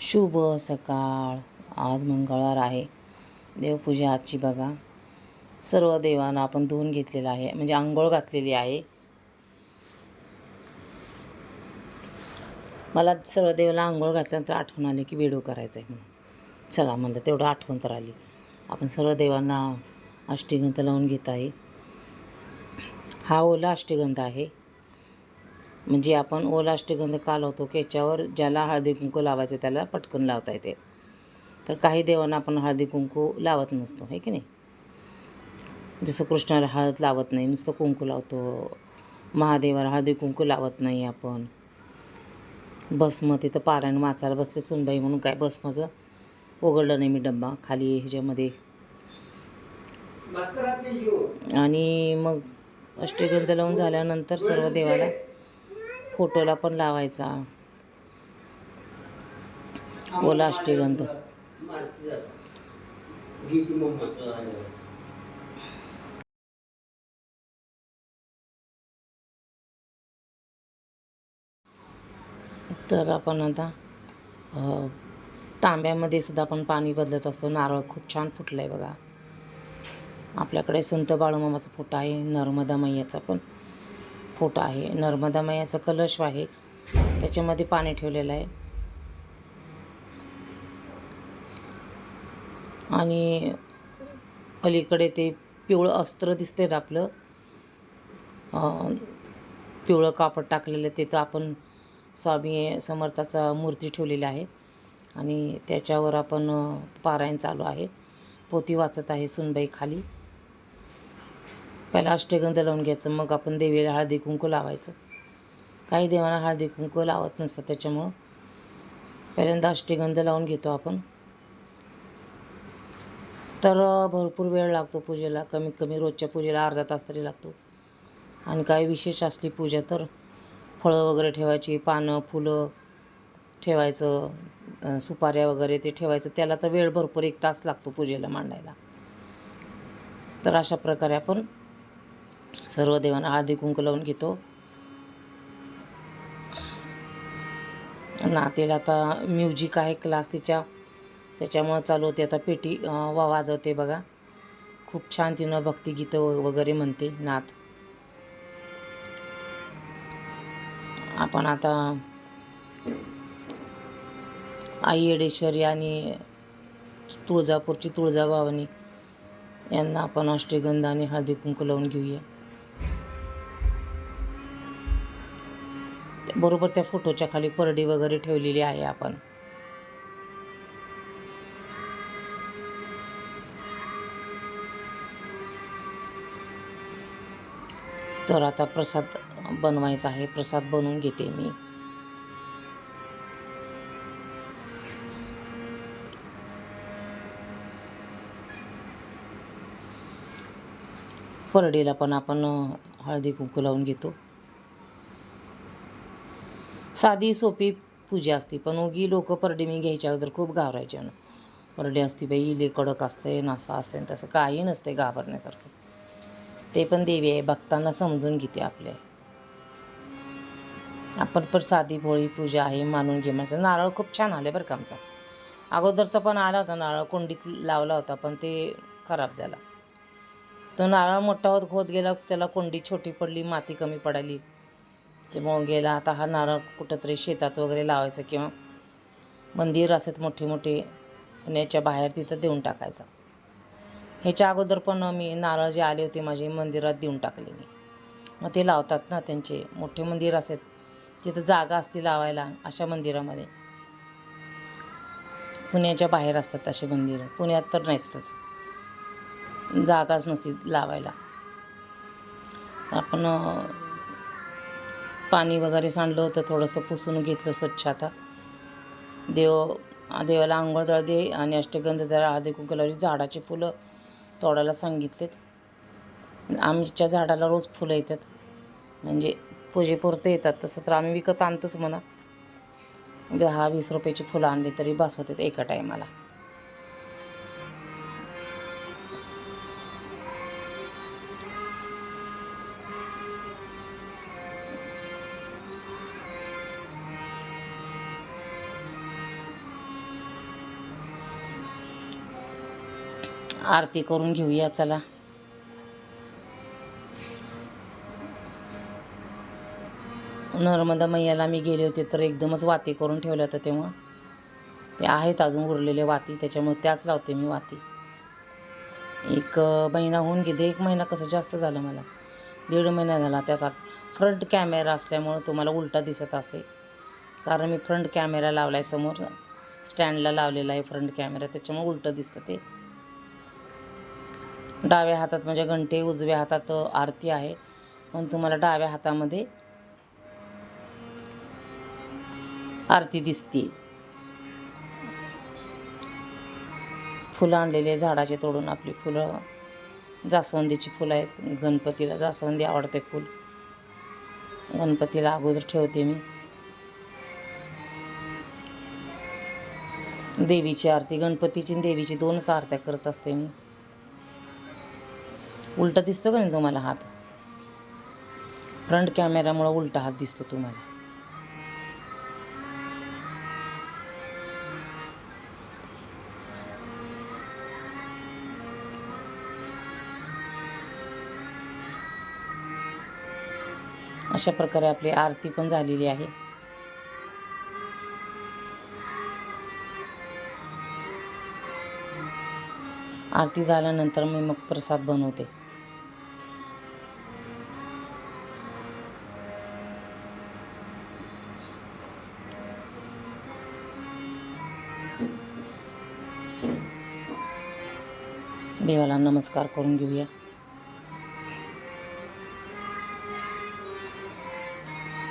शुभ सकाळ. आज मंगळवार आहे. देवपूजा आजची बघा. सर्व देवांना आपण धुवून घेतलेलं आहे, म्हणजे आंघोळ घातलेली आहे. मला सर्व देवाला आंघोळ घातल्यानंतर आठवण आली की व्हिडिओ करायचा आहे म्हणून. चला म्हणलं, तेवढं आठवण तर आली. आपण सर्व देवांना अष्टगंध लावून घेत आहे. हा ओला अष्टगंध आहे. म्हणजे आपण ओला अष्टगंध का लावतो की याच्यावर ज्याला हळदी कुंकू लावायचं त्याला पटकन लावता येते. तर काही देवांना आपण हळदी कुंकू लावत नसतो, आहे की नाही. जसं कृष्णाला हळद लावत नाही, नुसतं कुंकू लावतो. महादेवाला हळदी कुंकू लावत नाही आपण. भस्म तिथं पारायण वाचायला बसले सुनबाई म्हणून काय भस्माचं उघडलं नाही मी डब्बा खाली ह्याच्यामध्ये. आणि मग अष्टगंध लावून झाल्यानंतर सर्व देवाला फोटोला पण लावायचा ओला अष्टगंध. तर आपण आता तांब्यामध्ये सुद्धा आपण पाणी बदलत असतो. नारळ खूप छान फुटलं आहे बघा. आपल्याकडे संत बाळूमामाचा फोटो आहे, नर्मदा मैयाचा पण फोटो आहे. नर्मदा मैयाचा कलश आहे, त्याच्यामध्ये पाणी ठेवलेलं आहे. आणि पलीकडे ते पिवळं अस्त्र दिसते ना आपलं, पिवळं कापड टाकलेलं, ते तर आपण स्वामी समर्थाचा मूर्ती ठेवलेली आहे. आणि त्याच्यावर आपण पारायण चालू आहे. पोथी वाचत आहे सुनबाई खाली. पहिला अष्टगंध लावून घ्यायचं, मग आपण देवीला हळदी कुंकू लावायचं. काही देवांना हळदी कुंकू लावत नसतात, त्याच्यामुळं पहिल्यांदा अष्टगंध लावून घेतो आपण. तर भरपूर वेळ लागतो पूजेला, कमीत कमी रोजच्या पूजेला अर्धा तास तरी लागतो. आणि काही विशेष असली पूजा तर फळं वगैरे ठेवायची, पानं फुलं ठेवायचं, सुपाऱ्या वगैरे ते ठेवायचं, त्याला तर वेळ भरपूर 1 तास लागतो पूजेला मांडायला. तर अशा प्रकारे आपण सर्व देवांना हळदी कुंकू लावून घेतो. नातेला आता म्युझिक आहे क्लास त्याच्यामुळं चालू होते. आता पेटी वाजवते बघा. खूप छान तिनं भक्तिगीतं वगैरे म्हणते, नात. आपण आता आई येडेश्वरी आणि तुळजापूरची तुळजाभवानी यांना आपण अष्टगंध आणि हळदी कुंकू लावून घेऊया. बरोबर त्या फोटोच्या खाली परडी वगैरे ठेवलेली आहे आपण. तर आता प्रसाद बनवायचा आहे. प्रसाद बनवून घेते मी. परडीला पण आपण हळदी कुंकू लावून घेतो. साधी सोपी पूजा असते, पण उगी लोक परडी मी घ्यायच्या अगोदर खूप घाबरायचे. परडी असती बाई लई कडक असते, नासा असते, तसं काही नसते घाबरण्यासारखं. ते पण देवी आहे, भक्तांना समजून घेते आपल्या. आपण पण साधी भोळी पूजा आहे मानून घे म्हणजे. नारळ खूप छान आले बरं का आमचा. अगोदरचा पण आला होता नारळ, कोंडीत लावला होता, पण ते खराब झाला. तो नारळ मोठा होत गेला, त्याला कोंडी छोटी पडली, माती कमी पडाली, त्यामुळं गेला. आता हा नारळ कुठंतरी शेतात वगैरे लावायचं, किंवा मंदिर असत मोठे मोठे पुण्याच्या बाहेर, तिथं देऊन टाकायचा. ह्याच्या अगोदर पण मी नारळ जे आले होते माझे मंदिरात देऊन टाकले मी. मग ते लावतात ना, त्यांचे मोठे मंदिर असत, तिथं जागा असते लावायला. अशा मंदिरामध्ये, पुण्याच्या बाहेर असतात असे मंदिरं, पुण्यात तर नसतंच, जागाच नसते लावायला. आपण पाणी वगैरे सांडलं होतं, थोडंसं पुसून घेतलं स्वच्छ. आता देवाला आंघोळ दे आणि अष्टगंध जरा हळदी कुंकू लावली. झाडाची फुलं तोडायला सांगितलेत. आमच्या झाडाला रोज फुलं येतात, म्हणजे पूजेपुरते येतात. तसं तर आम्ही विकत आणतोच म्हणा. 10-20 रुपयाची फुलं आणली तरी बास होतात एका टायमाला. आरती करून घेऊया चला. नर्मदा मैयाला मी गेले होते तर एकदमच वाती करून ठेवल्या होत्या, तेव्हा ते आहेत अजून उरलेले वाती, त्याच्यामुळे त्याच लावते मी वाती. एक महिना होऊन गेले, 1 महिना कसं जास्त झालं मला, 1.5 महिना झाला. त्याचा फ्रंट कॅमेरा असल्यामुळं तुम्हाला उलटा दिसत असते, कारण मी फ्रंट कॅमेरा लावला आहे, समोर स्टँडला लावलेला आहे फ्रंट कॅमेरा, त्याच्यामुळे उलटं दिसतं ते. डाव्या हातात म्हणजे घंटे, उजव्या हातात आरती आहे, पण तुम्हाला डाव्या हातामध्ये आरती दिसते. फुलं आणलेले झाडाचे तोडून, आपली फुलं जास्वंदीची फुलं आहेत. गणपतीला जास्वंदी आवडते फूल, गणपतीला अगोदर ठेवते मी. देवीची आरती, गणपतीची आणि देवीची 2च आरत्या करत असते मी. उलटा दिसतो का नाही तुम्हाला हात? फ्रंट कॅमेऱ्यामुळं उलटा हात दिसतो तुम्हाला. अशा प्रकारे आपली आरती पण झालेली आहे. आरती झाल्यानंतर मी मग प्रसाद बनवते. देवाला नमस्कार करून घेऊया.